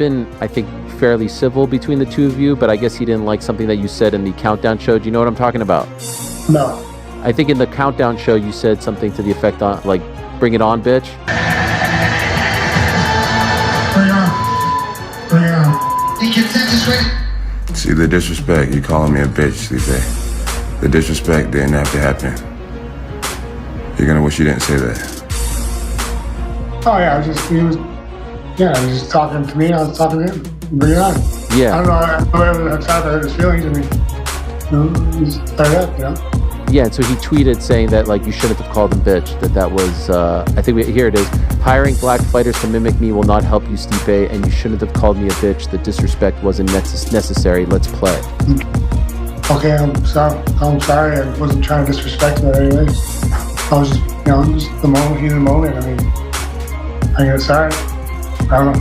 been, I think, fairly civil between the two of you, but I guess he didn't like something that you said in the Countdown show. Do you know what I'm talking about? No. I think in the Countdown show you said something to the effect on, like, bring it on, bitch. Bring it on. Bring it on. He consensus ready. See, the disrespect, you calling me a bitch, Stipe. The disrespect didn't have to happen. You're gonna wish you didn't say that. Oh yeah, he was just talking to me. I was talking to him. Bring it on. Yeah. I don't know. I don't have to hurt his feelings. I mean, he's fired up, you know. Yeah, and so he tweeted saying that, like, you shouldn't have called him bitch. That was, I think here it is. Hiring black fighters to mimic me will not help you, Stipe, and you shouldn't have called me a bitch. The disrespect wasn't necessary. Let's play. Okay, I'm sorry. I wasn't trying to disrespect him anyways. I was just, just the moment, he's the moment. I mean, I get sorry. I don't know.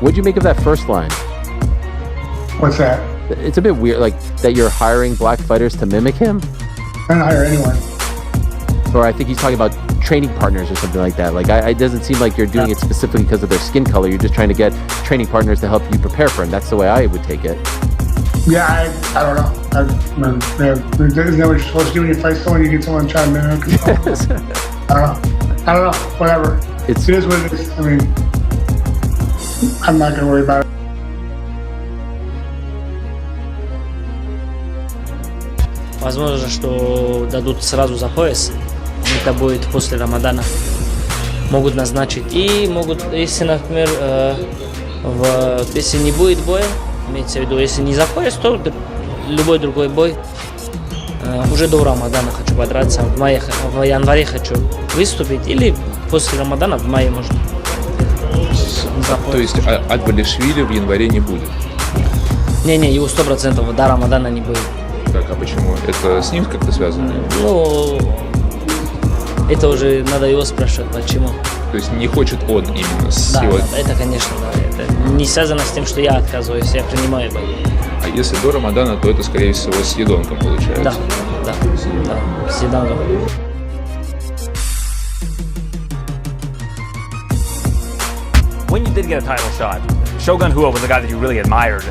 What'd you make of that first line? What's that? It's a bit weird, like, that you're hiring black fighters to mimic him? I don't hire anyone. Or I think he's talking about training partners or something like that. Like, it doesn't seem like you're doing it specifically because of their skin color. You're just trying to get training partners to help you prepare for him. That's the way I would take it. Yeah, I don't know. Isn't that what you're supposed to do when you fight someone? You get someone trying to mimic yourself? I don't know. Whatever. It is what it is. I mean, I'm not going to worry about it. Возможно, что дадут сразу за пояс. Это будет после Рамадана. Могут назначить. И могут, если, например, если не будет боя, имеется в виду, если не за пояс, то любой другой бой. Уже до Рамадана хочу подраться. В январе хочу выступить. Или после Рамадана в мае можно. То есть Акбалишвили в январе не будет? Не, его 100% до Рамадана не будет. Так, а почему? Это с ним как-то связано? Ну, это уже надо его спрашивать, почему. То есть не хочет он именно с его... Да, это, конечно, да. Это не связано с тем, что я отказываюсь, я принимаю бой. А если до Рамадана, то это, скорее всего, с Едонком получается? Да, с Едонком. When you did get a title shot, Shogun Rua was a guy that you really admired,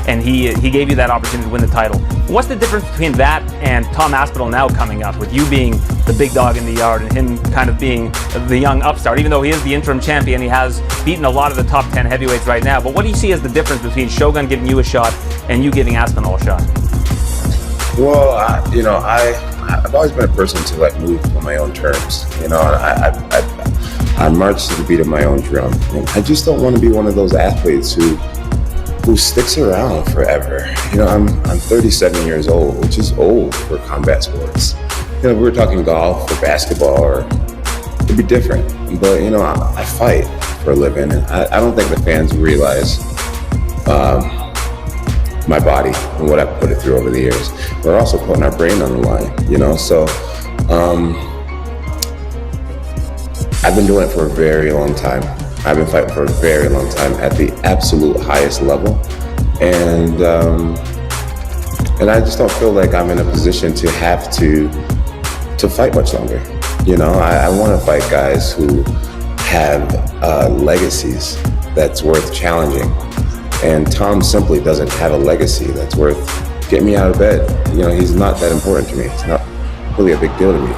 and he gave you that opportunity to win the title. What's the difference between that and Tom Aspinall now coming up, with you being the big dog in the yard and him kind of being the young upstart, even though he is the interim champion, he has beaten a lot of the top 10 heavyweights right now. But what do you see as the difference between Shogun giving you a shot and you giving Aspinall a shot? Well, I've always been a person to like move on my own terms. I march to the beat of my own drum. And I just don't want to be one of those athletes who sticks around forever. I'm 37 years old, which is old for combat sports. If we were talking golf or basketball, it'd be different. But I fight for a living, and I don't think the fans realize my body and what I've put it through over the years. We're also putting our brain on the line, so I've been doing it for a very long time. I've been fighting for a very long time at the absolute highest level. And I just don't feel like I'm in a position to have to fight much longer. I want to fight guys who have legacies that's worth challenging. And Tom simply doesn't have a legacy that's worth getting me out of bed. He's not that important to me. It's not really a big deal to me.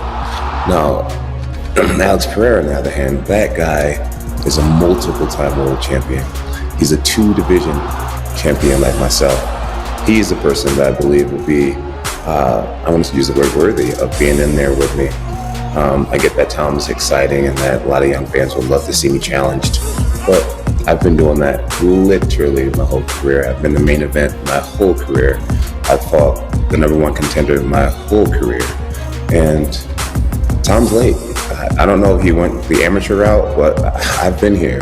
Now, Alex Pereira, on the other hand, that guy is a multiple-time world champion. He's a 2-division champion like myself. He's the person that I believe will be, I want to use the word worthy of being in there with me. I get that Tom's exciting and that a lot of young fans would love to see me challenged. But I've been doing that literally my whole career. I've been the main event my whole career. I've fought the #1 contender my whole career. And Tom's late. I don't know if he went the amateur route, but I've been here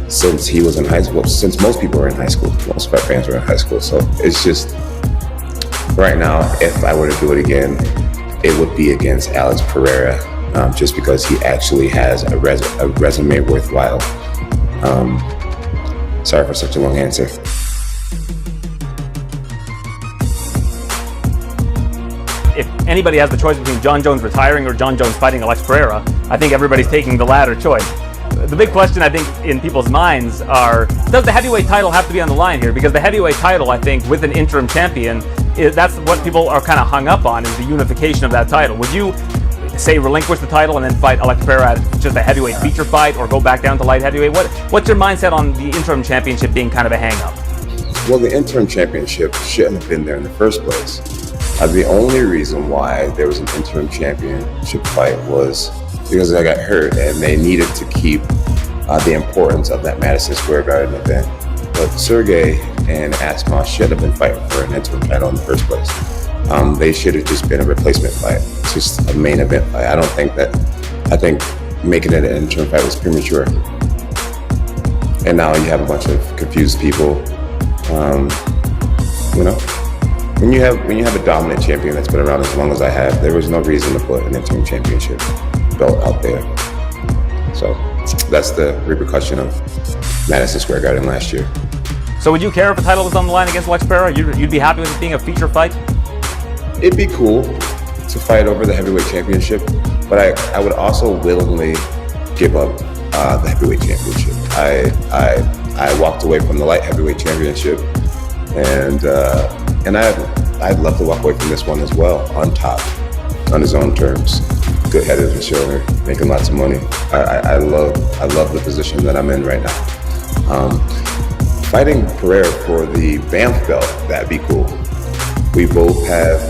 since he was in high school, since most people were in high school. Most fight fans were in high school. So it's just, right now, if I were to do it again, it would be against Alex Pereira, just because he actually has a resume worthwhile. Sorry for such a long answer. If anybody has the choice between Jon Jones retiring or Jon Jones fighting Alex Pereira, I think everybody's taking the latter choice. the big question I think in people's minds are, does the heavyweight title have to be on the line here? Because the heavyweight title, I think, with an interim champion, that's what people are kind of hung up on, is the unification of that title. Would you say relinquish the title and then fight Alex Pereira at just a heavyweight feature fight, or go back down to light heavyweight? What's your mindset on the interim championship being kind of a hang-up? Well, the interim championship shouldn't have been there in the first place. The only reason why there was an interim championship fight was because I got hurt and they needed to keep the importance of that Madison Square Garden event. But Sergey and Asma should have been fighting for an interim title in the first place. They should have just been a replacement fight, just a main event fight. I think making it an interim fight was premature. And now you have a bunch of confused people. You know, when you have a dominant champion that's been around as long as I have, there was no reason to put an interim championship belt out there. So that's the repercussion of Madison Square Garden last year. So would you care if the title was on the line against Alex Pereira? You'd be happy with it being a feature fight? It'd be cool to fight over the heavyweight championship, but I would also willingly give up the heavyweight championship. I walked away from the light heavyweight championship, and I'd love to walk away from this one as well, on top, on his own terms. Good head of the shoulder, making lots of money. I love the position that I'm in right now. Fighting Pereira for the Banff belt, that'd be cool. We both have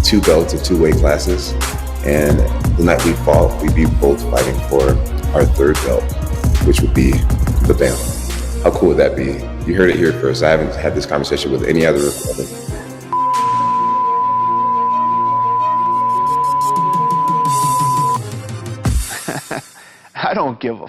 2 belts of 2 weight classes, and the night we fought, we'd be both fighting for our 3rd belt, which would be the Banff. How cool would that be? You heard it here first. I haven't had this conversation with any other reporter. I don't give a